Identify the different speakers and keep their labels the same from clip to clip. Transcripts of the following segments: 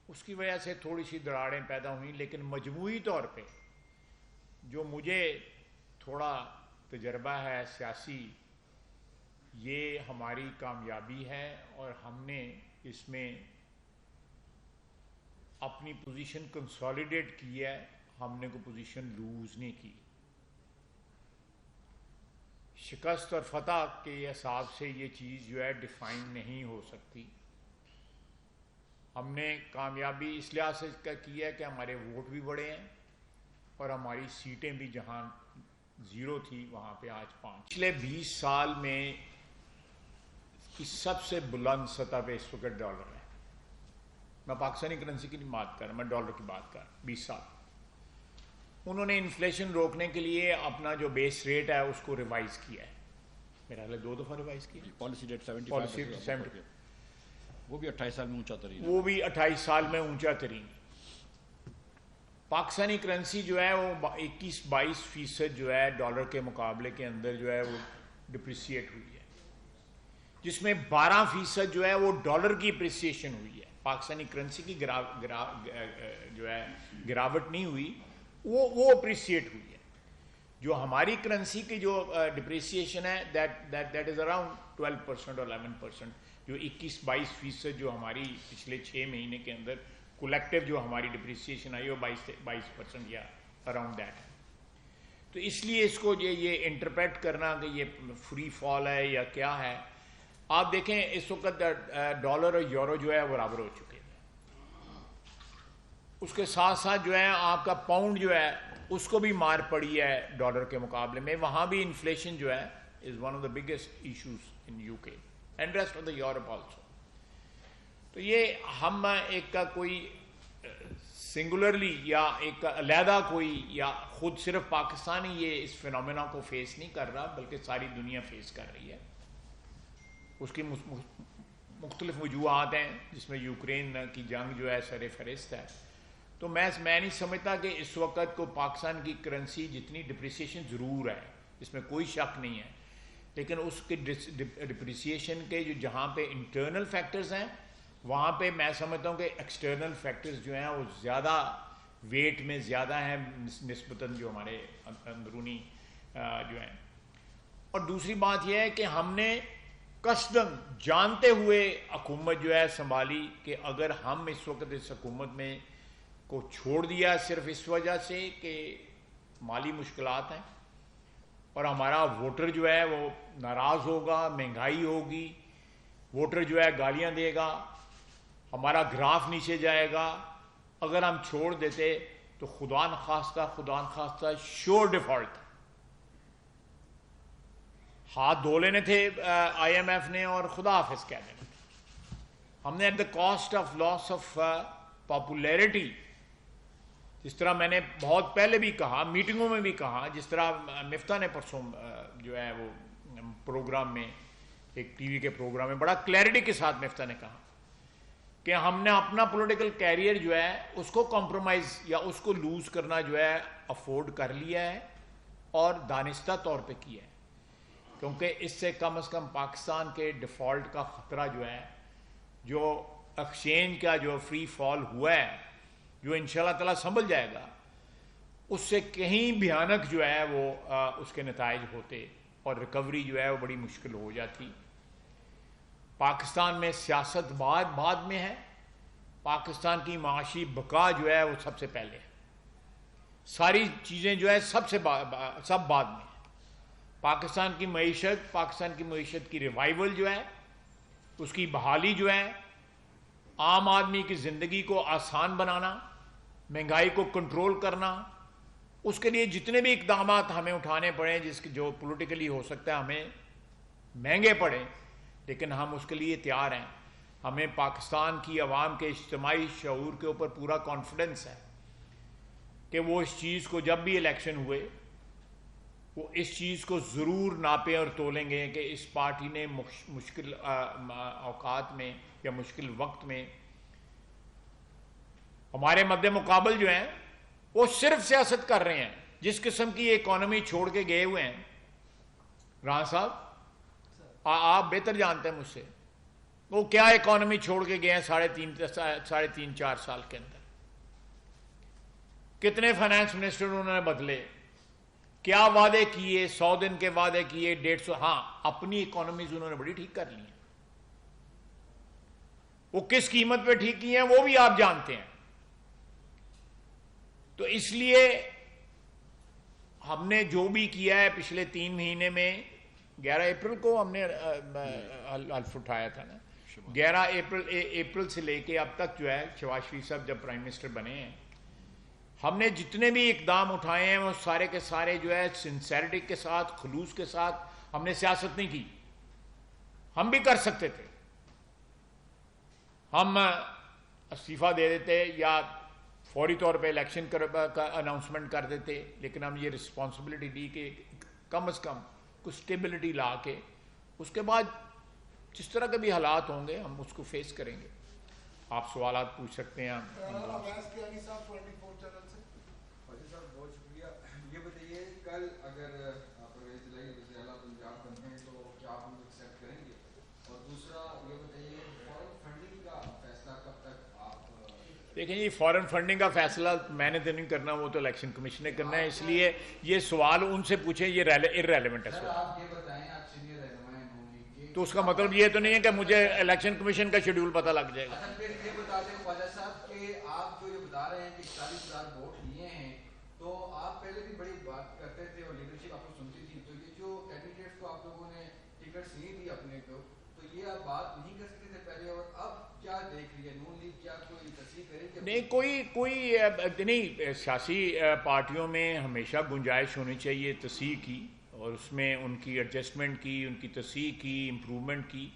Speaker 1: اس کی وجہ سے تھوڑی سی دراڑیں پیدا ہوئیں، لیکن مجموعی طور پہ جو مجھے تھوڑا تجربہ ہے سیاسی، یہ ہماری کامیابی ہے اور ہم نے اس میں اپنی پوزیشن کنسالیڈیٹ کی ہے، ہم نے کوئی پوزیشن لوز نہیں کی۔ شکست اور فتح کے حساب سے یہ چیز جو ہے ڈیفائن نہیں ہو سکتی۔ ہم نے کامیابی اس لحاظ سے کی ہے کہ ہمارے ووٹ بھی بڑھے ہیں اور ہماری سیٹیں بھی جہاں 0 تھی وہاں پہ آج 5۔ پچھلے 20 سال میں کی سب سے بلند سطح پہ اس وقت ڈالر ہے۔ میں پاکستانی کرنسی کی نہیں بات کر رہا، میں ڈالر کی بات کر رہا ہوں۔ 20 سال انہوں نے انفلیشن روکنے کے لیے اپنا جو بیس ریٹ ہے اس کو ریوائز کیا ہے، میرا خیال ہے 2 دفعہ ریوائز کیا۔
Speaker 2: پالیسی ریٹ 75 وہ بھی 28 سال میں اونچا ترین،
Speaker 1: وہ بھی 28 سال میں اونچا ترین۔ پاکستانی کرنسی جو ہے وہ 21-22% جو ہے ڈالر کے مقابلے کے اندر جو ہے وہ ڈپریسیٹ ہوئی ہے، جس میں 12% جو ہے وہ ڈالر کی اپریسیشن ہوئی ہے۔ پاکستانی کرنسی کی جو ہے گراوٹ نہیں ہوئی، وہ اپریسیٹ ہوئی ہے۔ جو ہماری کرنسی کی جو ڈپریسیشن ہے دیٹ از اراؤنڈ 12% اور 11%، جو 21-22% جو ہماری پچھلے 6 مہینے کے اندر کولیکٹیو جو ہماری ڈپریسیشن آئی وہ 22% یا اراؤنڈ دیٹ ہے۔ تو اس لیے اس کو یہ انٹرپریٹ کرنا کہ یہ فری فال ہے یا کیا ہے، آپ دیکھیں اس وقت ڈالر اور یورو جو ہے برابر ہو چکے ہیں۔ اس کے ساتھ ساتھ جو ہے آپ کا پاؤنڈ جو ہے اس کو بھی مار پڑی ہے ڈالر کے مقابلے میں، وہاں بھی انفلیشن جو ہے is one of the biggest issues in U K and rest of the Europe also. تو یہ ہم ایک کا کوئی سنگولرلی یا ایک علیحدہ کوئی یا خود صرف پاکستان ہی یہ اس فینومینا کو فیس نہیں کر رہا، بلکہ ساری دنیا فیس کر رہی ہے۔ اس کی مختلف وجوہات ہیں، جس میں یوکرین کی جنگ جو ہے سر فہرست ہے۔ تو میں نہیں سمجھتا کہ اس وقت کو پاکستان کی کرنسی جتنی ڈپریسیشن ضرور ہے، اس میں کوئی شک نہیں ہے، لیکن اس کے ڈپریسیشن کے جہاں پہ انٹرنل فیکٹرز ہیں وہاں پہ میں سمجھتا ہوں کہ ایکسٹرنل فیکٹرز جو ہیں وہ زیادہ ویٹ میں زیادہ ہیں نسبتاً جو ہمارے اندرونی جو ہیں۔ اور دوسری بات یہ ہے کہ ہم نے قصداً جانتے ہوئے حکومت جو ہے سنبھالی کہ اگر ہم اس وقت اس حکومت میں کو چھوڑ دیا صرف اس وجہ سے کہ مالی مشکلات ہیں اور ہمارا ووٹر جو ہے وہ ناراض ہوگا، مہنگائی ہوگی، ووٹر جو ہے گالیاں دے گا، ہمارا گراف نیچے جائے گا، اگر ہم چھوڑ دیتے تو خدا نخواستہ شور ڈیفالٹ، ہاتھ دھو لینے تھے آئی ایم ایف نے اور خدا حافظ کہہ دینا تھا۔ ہم نے at the cost of loss of popularity, جس طرح میں نے بہت پہلے بھی کہا، میٹنگوں میں بھی کہا، جس طرح مفتاح نے پرسوں جو ہے وہ پروگرام میں ایک ٹی وی کے پروگرام میں بڑا کلیئرٹی کے ساتھ مفتاح نے کہا کہ ہم نے اپنا پولیٹیکل کیریئر جو ہے اس کو کمپرومائز یا اس کو لوز کرنا جو ہے افورڈ کر لیا ہے اور دانستہ طور پہ کیا ہے، کیونکہ اس سے کم از کم پاکستان کے ڈیفالٹ کا خطرہ جو ہے، جو ایکسچینج کا جو فری فال ہوا ہے، جو انشاءاللہ تعالیٰ سنبھل جائے گا، اس سے کہیں بھیانک جو ہے وہ اس کے نتائج ہوتے اور ریکوری جو ہے وہ بڑی مشکل ہو جاتی۔ پاکستان میں سیاست بعد میں ہے، پاکستان کی معاشی بقا جو ہے وہ سب سے پہلے ہے، ساری چیزیں جو ہے سب بعد میں ہے۔ پاکستان کی معیشت کی ریوائول جو ہے، اس کی بحالی جو ہے، عام آدمی کی زندگی کو آسان بنانا، مہنگائی کو کنٹرول کرنا، اس کے لیے جتنے بھی اقدامات ہمیں اٹھانے پڑیں، جو پولیٹیکلی ہو سکتا ہے ہمیں مہنگے پڑیں، لیکن ہم اس کے لیے تیار ہیں۔ ہمیں پاکستان کی عوام کے اجتماعی شعور کے اوپر پورا کانفیڈنس ہے کہ وہ اس چیز کو جب بھی الیکشن ہوئے وہ اس چیز کو ضرور ناپیں اور تولیں گے کہ اس پارٹی نے مشکل اوقات میں یا مشکل وقت میں ہمارے مد مقابل جو ہیں وہ صرف سیاست کر رہے ہیں۔ جس قسم کی اکانومی چھوڑ کے گئے ہوئے ہیں، رانا صاحب آپ بہتر جانتے ہیں مجھ سے، وہ کیا اکانومی چھوڑ کے گئے ہیں ساڑھے تین چار سال کے اندر؟ کتنے فائنانس منسٹر انہوں نے بدلے؟ کیا وعدے کیے؟ 100 دن کے وعدے کیے، 150۔ ہاں، اپنی اکانومیز انہوں نے بڑی ٹھیک کر لی ہیں۔ وہ کس قیمت پہ ٹھیک کی ہیں وہ بھی آپ جانتے ہیں۔ تو اس لیے ہم نے جو بھی کیا ہے پچھلے 3 مہینے میں، 11 اپریل کو ہم نے حلف اٹھایا تھا نا، 11 اپریل سے لے کے اب تک جو ہے، شہباز شریف صاحب جب پرائم منسٹر بنے ہیں، ہم نے جتنے بھی اقدام اٹھائے ہیں وہ سارے کے سارے جو ہے سنسیرٹی کے ساتھ، خلوص کے ساتھ، ہم نے سیاست نہیں کی۔ ہم بھی کر سکتے تھے، ہم استعفیٰ دے دیتے یا فوری طور پہ الیکشن کا اناؤنسمنٹ کر دیتے، لیکن ہم یہ رسپانسبلٹی دی کہ کم از کم کچھ اسٹیبلٹی لا کے اس کے بعد جس طرح کے بھی حالات ہوں گے ہم اس کو فیس کریں گے۔ آپ سوالات پوچھ سکتے ہیں۔
Speaker 3: بہت شکریہ۔ یہ بتائیے کل اگر پرویز الہی وزیر اعلیٰ پنجاب بنتے ہیں تو کیا آپ ان کو ایکسیپٹ کریں گے؟ اور دوسرا یہ بتائیے فارن فنڈنگ کا فیصلہ کب تک آپ؟
Speaker 1: دیکھیں جی، فارن فنڈنگ کا فیصلہ میں نے تو نہیں کرنا، وہ تو الیکشن کمیشن نے کرنا ہے، اس لیے یہ سوال ان سے پوچھیں، یہ ارریلیونٹ ہے
Speaker 3: سر
Speaker 1: سوال۔
Speaker 3: آپ یہ بتائیں، آپ سینئر رہنما ہیں،
Speaker 1: تو اس کا مطلب یہ تو نہیں ہے کہ مجھے الیکشن کمیشن کا شیڈول پتہ لگ جائے گا۔
Speaker 3: اچھا پھر یہ بتا دیں خواجہ صاحب کہ آپ جو یہ بتا رہے ہیں کہ 40,000 ووٹ لیے ہیں، تو آپ پہلے بھی بڑی بات کرتے تھے اور لیڈرشپ آپ کو سنتی تھی، تو یہ جو کینڈیڈیٹس کو آپ لوگوں نے ٹکٹس نہیں دی اپنے کو، تو یہ آپ بات نہیں کر سکتے تھے پہلے، اور اب کیا دیکھ رہی ہے نون لیگ؟ کیا کوئی تصحیح کرے کہ
Speaker 1: نہیں، کوئی نہیں، سیاسی پارٹیوں میں ہمیشہ گنجائش ہونی چاہیے تصحیح کی، اور اس میں ان کی ایڈجسٹمنٹ کی، ان کی تصحیح کی، امپرومنٹ کی،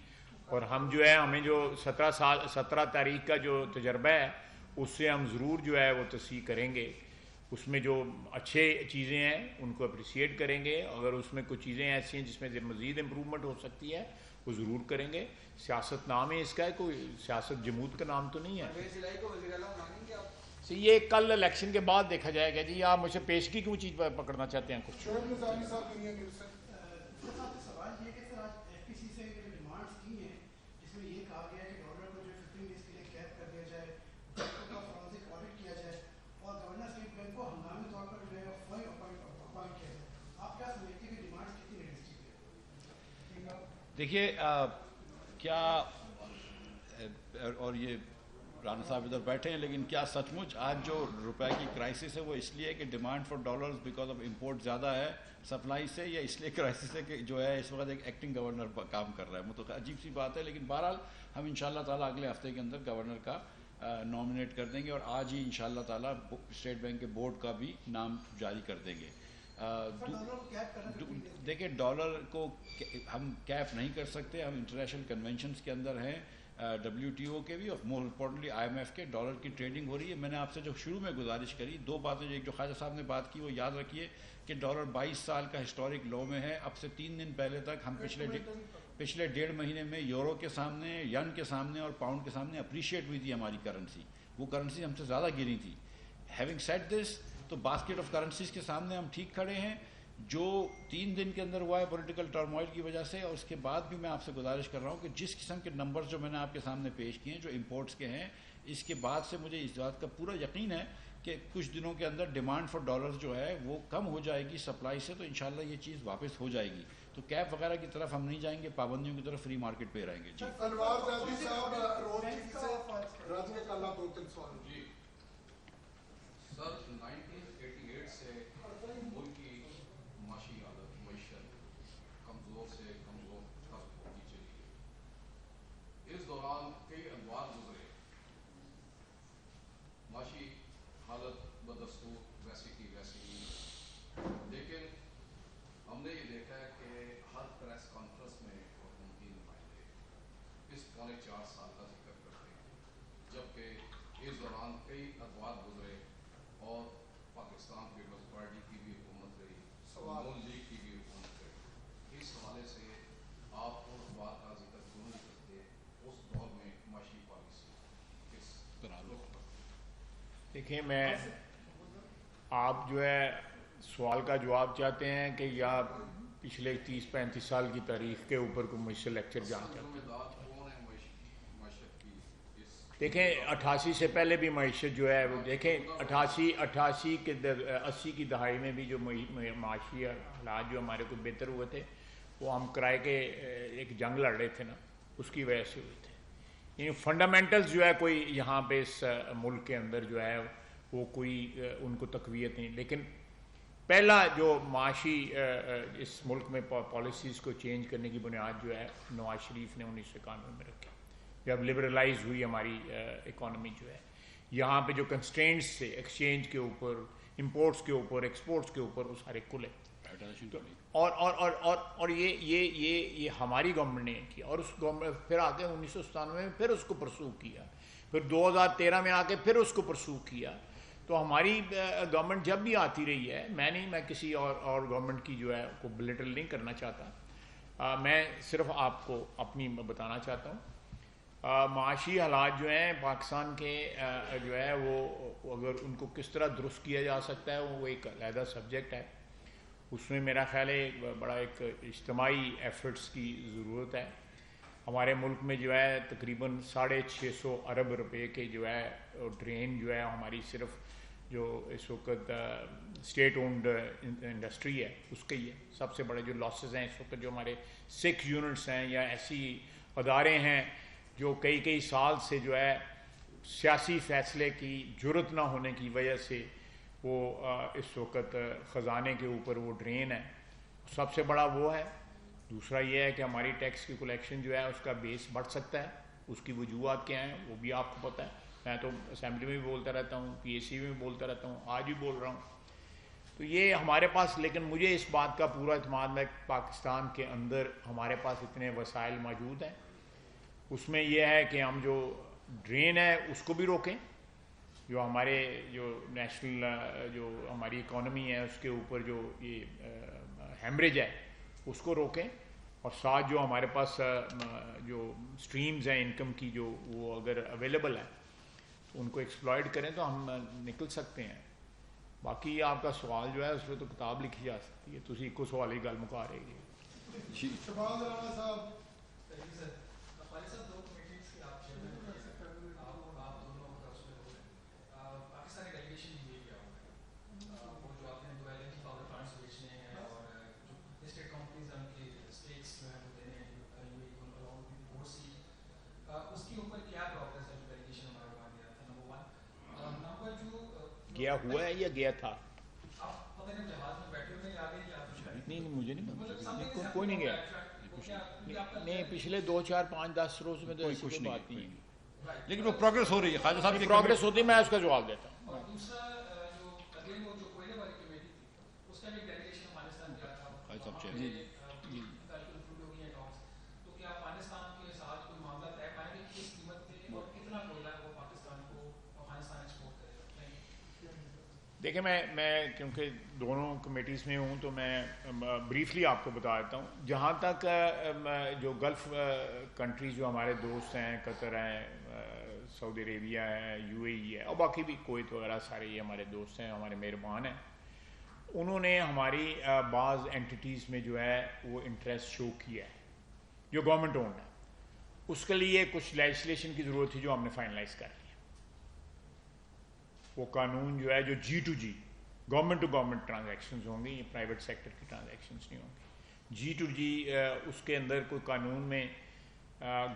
Speaker 1: اور ہم جو ہے، ہمیں جو 17 تاریخ کا جو تجربہ ہے اس سے ہم ضرور جو ہے وہ تصحیح کریں گے۔ اس میں جو اچھے چیزیں ہیں ان کو اپریشیٹ کریں گے، اگر اس میں کچھ چیزیں ایسی ہیں جس میں مزید امپرومنٹ ہو سکتی ہے وہ ضرور کریں گے۔ سیاست نام ہے اس کا، ہے کوئی سیاست جمود کا نام تو نہیں ہے۔
Speaker 3: پرویز الہی کو وزیر اعلیٰ مانیں گے آپ؟
Speaker 1: یہ کل الیکشن کے بعد دیکھا جائے گا جی۔ آپ مجھے پیشگی کیوں چیز پکڑنا چاہتے ہیں کچھ؟
Speaker 4: سوال یہ کہ سر آج ایف پی سی سے جو ڈیمانڈس کی ہیں جس میں یہ کہا گیا ہے کہ ڈالر کو جو 15 ڈیز کے لیے کیپ کر دیا جائے، بینکوں کا فورنزک آڈٹ کیا جائے، اور گورنر اسٹیٹ بینک کو ہنگامی طور پر جو ہے فوری اپوائنٹ کیا جائے، آپ کیا سمجھتے ہیں کہ ڈیمانڈس کتنی ریئلسٹک ہے؟
Speaker 2: دیکھیے کیا اور یہ رانا صاحب ادھر بیٹھے ہیں، لیکن کیا سچ مچ آج جو روپے کی کرائسس ہے وہ اس لیے کہ demand for dollars because of import زیادہ ہے سپلائی سے، یا اس لیے کرائسس ہے کہ جو ہے اس وقت ایک ایکٹنگ گورنر کام کر رہا ہے؟ وہ تو عجیب سی بات ہے، لیکن بہرحال ہم انشاءاللہ تعالیٰ اگلے ہفتے کے اندر گورنر کا نامنیٹ کر دیں گے، اور آج ہی انشاءاللہ تعالیٰ اسٹیٹ بینک کے بورڈ کا بھی نام جاری کر دیں گے۔ دیکھیں ڈالر کو ہم کیپ نہیں کر سکتے، ہم انٹرنیشنل کنونشنز کے اندر ہیں، WTO کے بھی، اور مور امپورٹنٹلی IMF کے۔ ڈالر کی ٹریڈنگ ہو رہی ہے۔ میں نے آپ سے جو شروع میں گزارش کری، 2 باتیں، ایک جو خواجہ صاحب نے بات کی وہ یاد رکھیے کہ ڈالر 22 سال کا ہسٹورک لو میں ہے۔ اب سے 3 دن پہلے تک ہم پچھلے 1.5 مہینے میں یورو کے سامنے، ین کے سامنے اور پاؤنڈ کے سامنے اپریشیٹ ہوئی تھی ہماری کرنسی، وہ کرنسی ہم سے زیادہ گری تھی۔ ہیونگ سیڈ دس، تو باسکٹ آف کرنسیز کے سامنے ہم ٹھیک کھڑے ہیں۔ جو 3 دن کے اندر ہوا ہے پولیٹیکل ٹرموائل کی وجہ سے، اور اس کے بعد بھی میں آپ سے گزارش کر رہا ہوں کہ جس قسم کے نمبرز جو میں نے آپ کے سامنے پیش کیے ہیں جو امپورٹس کے ہیں، اس کے بعد سے مجھے اس بات کا پورا یقین ہے کہ کچھ دنوں کے اندر ڈیمانڈ فار ڈالرز جو ہے وہ کم ہو جائے گی سپلائی سے، تو انشاءاللہ یہ چیز واپس ہو جائے گی۔ تو کیپ وغیرہ کی طرف ہم نہیں جائیں گے، پابندیوں کی طرف، فری مارکیٹ پہ رہیں گے۔ جی
Speaker 5: انوار زیدی صاحب روز ٹی وی سے راج کے کل آپ 2-3 سوال۔
Speaker 6: جی سر، 1988 سے ملک کی معاشی حالت، معیشت کمزور سے کمزور تر ہوتی چلی ہے۔ اس دوران کئی ادوار گزرے، معاشی حالت بدستور ویسی کی ویسی ہی، لیکن ہم نے یہ دیکھا ہے کہ ہر پریس کانفرنس میں حکومتی نمائندے اس 4.25 سال کا ذکر کرتے ہیں، جبکہ اس دوران کئی ادوار گزرے اور پاکستان پیپلز پارٹی کی بھی حکومت رہی، نون لیگ کی بھی حکومت رہی۔ اس حوالے سے آپ اس بات کا ذکر کیوں نہیں کرتے؟ اس دور میں معاشی پالیسی کس طرح
Speaker 1: دیکھیں، میں آپ جو ہے سوال کا جواب چاہتے ہیں کہ یا پچھلے 30-35 سال کی تاریخ کے اوپر کو مجھ سے لیکچر جان چاہتے ہیں؟
Speaker 6: ذمہ دار کون ہے معاشی
Speaker 1: دیکھیں 88 سے پہلے بھی معیشت جو ہے وہ دیکھیں 88 کے 80 کی دہائی میں بھی جو معاشی حالات جو ہمارے کو بہتر ہوئے تھے وہ ہم کرائے کے ایک جنگ لڑ رہے تھے نا، اس کی وجہ سے ہوئے تھے. یہ فنڈامنٹلز جو ہے کوئی یہاں پہ اس ملک کے اندر جو ہے وہ کوئی ان کو تقویت نہیں. لیکن پہلا جو معاشی اس ملک میں پالیسیز کو چینج کرنے کی بنیاد جو ہے نواز شریف نے 1991 میں رکھی، جب لبرلائز ہوئی ہماری اکانومی جو ہے. یہاں پہ جو کنسٹرینٹس تھے ایکسچینج کے اوپر، امپورٹس کے اوپر، ایکسپورٹس کے اوپر، وہ سارے کھلے. اور یہ ہماری گورنمنٹ نے کیا، اور اس گورنمنٹ پھر آ کے 1997 میں پھر اس کو پرسو کیا، پھر 2013 میں آ کے پھر اس کو پرسو کیا. تو ہماری گورنمنٹ جب بھی آتی رہی ہے، میں کسی اور گورنمنٹ کی جو ہے کو بلٹل نہیں کرنا چاہتا، میں صرف آپ کو اپنی بتانا چاہتا ہوں. معاشی حالات جو ہیں پاکستان کے جو ہے وہ اگر ان کو کس طرح درست کیا جا سکتا ہے وہ ایک علیحدہ سبجیکٹ ہے. اس میں میرا خیال ہے بڑا ایک اجتماعی ایفرٹس کی ضرورت ہے. ہمارے ملک میں جو ہے تقریباً 650 ارب روپے کے جو ہے ڈرین جو ہے ہماری صرف جو اس وقت اسٹیٹ اونڈ انڈسٹری ہے اس کے ہی ہے. سب سے بڑے جو لاسز ہیں اس وقت جو ہمارے 6 یونٹس ہیں یا ایسی ادارے ہیں جو کئی سال سے جو ہے سیاسی فیصلے کی جرت نہ ہونے کی وجہ سے وہ اس وقت خزانے کے اوپر وہ ڈرین ہے، سب سے بڑا وہ ہے. دوسرا یہ ہے کہ ہماری ٹیکس کی کلیکشن جو ہے اس کا بیس بڑھ سکتا ہے. اس کی وجوہات کیا ہیں وہ بھی آپ کو پتہ ہے، میں تو اسمبلی میں بھی بولتا رہتا ہوں، پی ایس سی میں بھی بولتا رہتا ہوں، آج بھی بول رہا ہوں. تو یہ ہمارے پاس، لیکن مجھے اس بات کا پورا اعتماد ہے کہ پاکستان کے اندر ہمارے پاس اتنے وسائل موجود ہیں. اس میں یہ ہے کہ ہم جو ڈرین ہے اس کو بھی روکیں، جو ہمارے جو نیشنل جو ہماری اکانومی ہے اس کے اوپر جو یہ ہیمریج ہے اس کو روکیں، اور ساتھ جو ہمارے پاس جو سٹریمز ہیں انکم کی جو وہ اگر اویلیبل ہے ان کو ایکسپلائٹ کریں تو ہم نکل سکتے ہیں. باقی آپ کا سوال جو ہے اس پہ تو کتاب لکھی جا سکتی ہے، تسی ایک سوال ہی گل مکا رہے گی.
Speaker 5: شہباز رانا صاحب
Speaker 3: پاکستانی ڈیلیگیشن بھی کیا ہوگا وہ جو آپ نے دو LNG پاور پلانٹس بیچنے ہیں اور جو لسٹڈ کمپنیز ہیں ان کی اسٹیکس جو ہیں وہ دینے ہیں اس کے اوپر کیا پروگرس ہے جو ڈیلیگیشن ہمارا وہاں گیا تھا؟ نمبر 1. نمبر 2
Speaker 1: گیا ہوا ہے یا گیا تھا؟
Speaker 3: آپ پتہ نہیں جہاز میں بیٹھے ہوئے آ گئے یا
Speaker 1: نہیں مجھے نہیں، کوئی نہیں گیا. نہیں پچھلے 2 4 5 10 روز میں تو ایسی کوئی بات نہیں ہے،
Speaker 2: لیکن وہ پروگرس ہو رہی ہے. خواجہ صاحب کی
Speaker 1: پروگرس ہوتی ہے، میں اس کا جواب دیتا ہوں.
Speaker 3: اور دوسرا جو اگین وہ جو کوئلے والی کمیٹی تھی اس کا بھی ڈیلیگیشن افغانستان گیا تھا.
Speaker 2: خواجہ صاحب چیئر
Speaker 3: تو کیا افغانستان کے ساتھ کوئی معاملہ طے پائیں گے کہ کس قیمت پہ اور کتنا کوئلہ وہ پاکستان کو افغانستان ایکسپورٹ کرے گا؟
Speaker 1: دیکھیں میں کیونکہ دونوں کمیٹیز میں ہوں تو میں بریفلی آپ کو بتا دیتا ہوں. جہاں تک جو گلف کنٹریز جو ہمارے دوست ہیں، قطر ہیں، سعودی عربیہ ہے، UAE ہے، اور باقی بھی کویت وغیرہ سارے یہ ہمارے دوست ہیں، ہمارے مہربان ہیں. انہوں نے ہماری بعض اینٹیز میں جو ہے وہ انٹرسٹ شو کیا ہے جو گورنمنٹ اونڈ ہے. اس کے لیے کچھ لیجسلیشن کی ضرورت تھی جو ہم نے فائنلائز کر لیا. وہ قانون جو ہے جو G2G government to government transactions ہوں گی، یہ پرائیویٹ سیکٹر کی ٹرانزیکشنز نہیں ہوں گی. G2G اس کے اندر کوئی قانون میں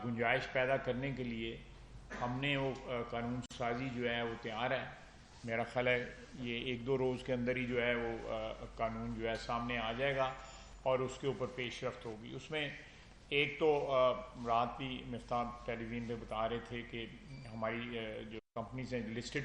Speaker 1: گنجائش پیدا کرنے کے لیے ہم نے وہ قانون سازی جو ہے وہ تیار ہے. میرا خیال ہے یہ 1 2 روز کے اندر ہی جو ہے وہ قانون جو ہے سامنے آ جائے گا اور اس کے اوپر پیش رفت ہوگی. اس میں ایک تو رات بھی مفتاح ٹیلی ویژن پہ بتا رہے تھے کہ ہماری جو کمپنیز ہیں لسٹڈ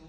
Speaker 7: 2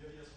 Speaker 5: BIST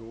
Speaker 1: 2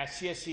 Speaker 1: SC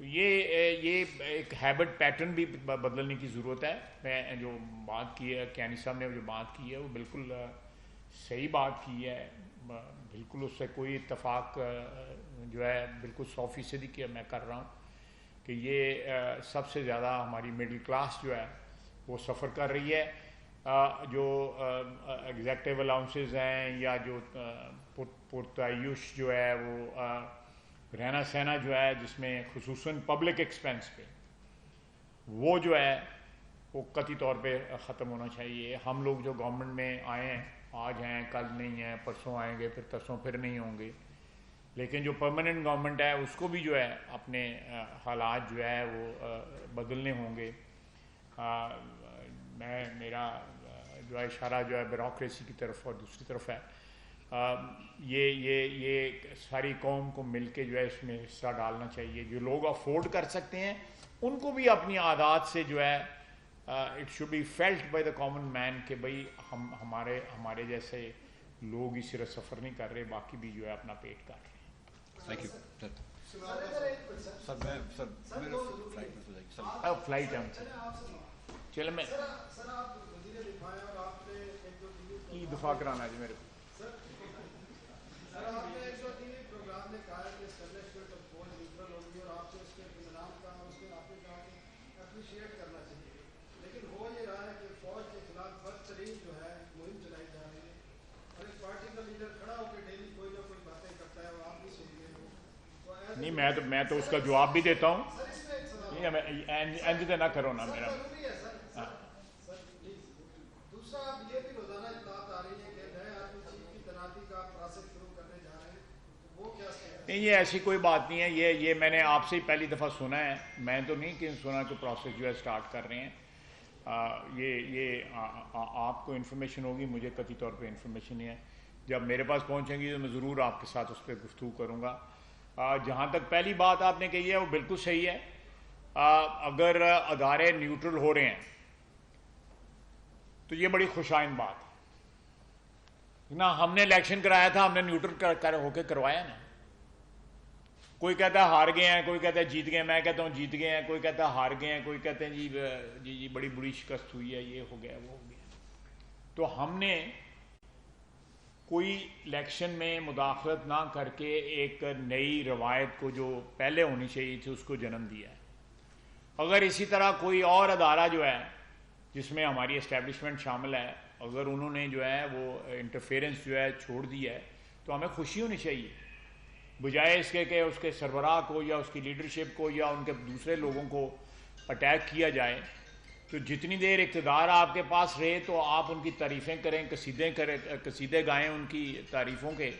Speaker 1: تو یہ ایک ہیبٹ پیٹرن بھی بدلنے کی ضرورت ہے. میں جو بات کی ہے کیانی صاحب نے جو بات کی ہے وہ بالکل صحیح بات کی ہے, بالکل اس سے کوئی اتفاق جو ہے بالکل 100% کی میں کر رہا ہوں کہ یہ سب سے زیادہ ہماری مڈل کلاس جو ہے وہ سفر کر رہی ہے. جو ایگزیکٹو الاؤنسز ہیں یا جو پرتعیش جو ہے وہ رہنا سہنا جو ہے جس میں خصوصاً پبلک ایکسپینس پہ وہ جو ہے وہ قطعی طور پہ ختم ہونا چاہیے. ہم لوگ جو گورنمنٹ میں آئے ہیں, آج ہیں کل نہیں ہیں, پرسوں آئیں گے پھر ترسوں پھر نہیں ہوں گے, لیکن جو پرماننٹ گورنمنٹ ہے اس کو بھی جو ہے اپنے حالات جو ہے وہ بدلنے ہوں گے. میرا جو ہے اشارہ جو ہے بیوروکریسی کی طرف اور دوسری طرف ہے. یہ ساری قوم کو مل کے جو ہے اس میں حصہ ڈالنا چاہیے. جو لوگ افورڈ کر سکتے ہیں ان کو بھی اپنی عادات سے جو ہے it should be felt by the common man کہ بھائی ہمارے جیسے لوگ ہی صرف سفر نہیں کر رہے, باقی بھی جو ہے اپنا پیٹ کر رہے ہیں.
Speaker 2: Thank you
Speaker 1: sir. فلائٹ ہے چلے میں دفاع کرانا ہے جی میرے کو. نہیں میں تو اس کا جواب بھی دیتا ہوں. نہیں نہ کرو نا میرا. نہیں یہ ایسی کوئی بات نہیں ہے. یہ میں نے آپ سے ہی پہلی دفعہ سنا ہے, میں تو نہیں کہ سنا کہ پروسیس جو ہے سٹارٹ کر رہے ہیں. یہ آپ کو انفارمیشن ہوگی, مجھے قطعی طور پہ انفارمیشن نہیں ہے. جب میرے پاس پہنچیں گی تو میں ضرور آپ کے ساتھ اس پہ گفتگو کروں گا. جہاں تک پہلی بات آپ نے کہی ہے وہ بالکل صحیح ہے. اگر ادارے نیوٹرل ہو رہے ہیں تو یہ بڑی خوشائند بات ہے نا. ہم نے الیکشن کرایا تھا, ہم نے نیوٹرل ہو کے کروایا نا. کوئی کہتا ہے ہار گئے ہیں, کوئی کہتا ہے جیت گئے ہیں. میں کہتا ہوں جیت گئے ہیں. کوئی کہتا ہے ہار گئے ہیں, کوئی کہتے ہیں جی بڑی بری شکست ہوئی ہے, یہ ہو گیا وہ ہو گیا. تو ہم نے کوئی الیکشن میں مداخلت نہ کر کے ایک نئی روایت کو جو پہلے ہونی چاہیے تھی اس کو جنم دیا ہے. اگر اسی طرح کوئی اور ادارہ جو ہے جس میں ہماری اسٹیبلشمنٹ شامل ہے, اگر انہوں نے جو ہے وہ انٹرفیرنس جو ہے چھوڑ دی ہے تو ہمیں خوشی ہونی چاہیے, بجائے اس کے کہ اس کے سربراہ کو یا اس کی لیڈرشپ کو یا ان کے دوسرے لوگوں کو اٹیک کیا جائے. تو جتنی دیر اقتدار آپ کے پاس رہے تو آپ ان کی تعریفیں کریں, قصیدے گائیں ان کی تعریفوں کے,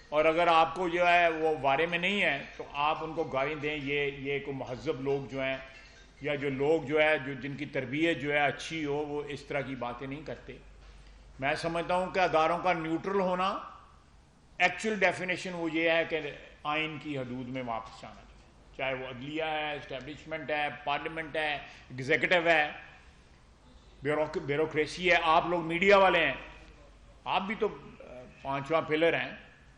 Speaker 1: اور اگر آپ کو جو ہے وہ وارے میں نہیں ہے تو آپ ان کو گالی دیں. یہ کوئی مہذب لوگ جو ہیں یا جو لوگ جو ہے جن کی تربیت جو ہے اچھی ہو وہ اس طرح کی باتیں نہیں کرتے. میں سمجھتا ہوں کہ اداروں کا نیوٹرل ہونا ایکچوئل ڈیفینیشن وہ یہ ہے کہ آئین کی حدود میں واپس جانا, چاہے وہ عدلیہ ہے, اسٹیبلشمنٹ ہے, پارلیمنٹ ہے, ایگزیکٹو ہے, بیوروکریسی ہے. آپ لوگ میڈیا والے ہیں, آپ بھی تو پانچواں پلر ہیں.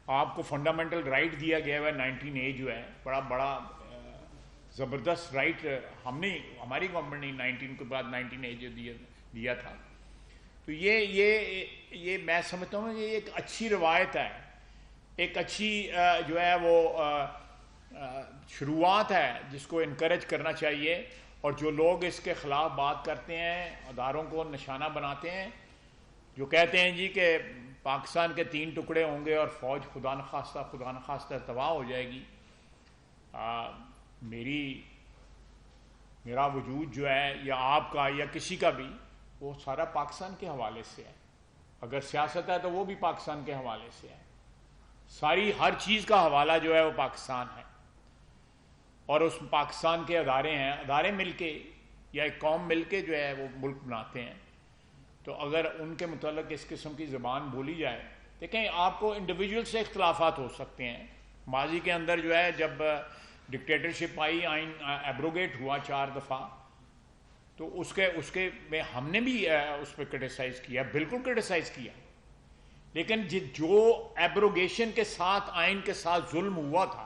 Speaker 1: آپ کو فنڈامنٹل رائٹ دیا گیا ہے 19A جو ہے, بڑا زبردست رائٹ. ہم نے ہماری گورنمنٹ نے 19 کے بعد 19A جو دیا تھا. تو یہ میں سمجھتا ہوں کہ یہ ایک اچھی روایت ہے, ایک اچھی جو ہے وہ شروعات ہے جس کو انکریج کرنا چاہیے. اور جو لوگ اس کے خلاف بات کرتے ہیں, اداروں کو نشانہ بناتے ہیں, جو کہتے ہیں جی کہ پاکستان کے 3 ٹکڑے ہوں گے اور فوج خدا نخواستہ تباہ ہو جائے گی. میرا وجود جو ہے یا آپ کا یا کسی کا بھی وہ سارا پاکستان کے حوالے سے ہے. اگر سیاست ہے تو وہ بھی پاکستان کے حوالے سے ہے. ساری ہر چیز کا حوالہ جو ہے وہ پاکستان ہے, اور اس پاکستان کے ادارے ہیں, ادارے مل کے یا ایک قوم مل کے جو ہے وہ ملک بناتے ہیں. تو اگر ان کے متعلق اس قسم کی زبان بولی جائے, دیکھیں آپ کو انڈیویجول سے اختلافات ہو سکتے ہیں. ماضی کے اندر جو ہے جب ڈکٹیٹرشپ آئی, آئین ایبروگیٹ ہوا 4 دفعہ, تو اس کے میں ہم نے بھی اس پہ کرٹیسائز کیا, بالکل کرٹیسائز کیا. لیکن جو ایبروگیشن کے ساتھ آئین کے ساتھ ظلم ہوا تھا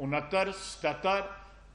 Speaker 1: 69, 77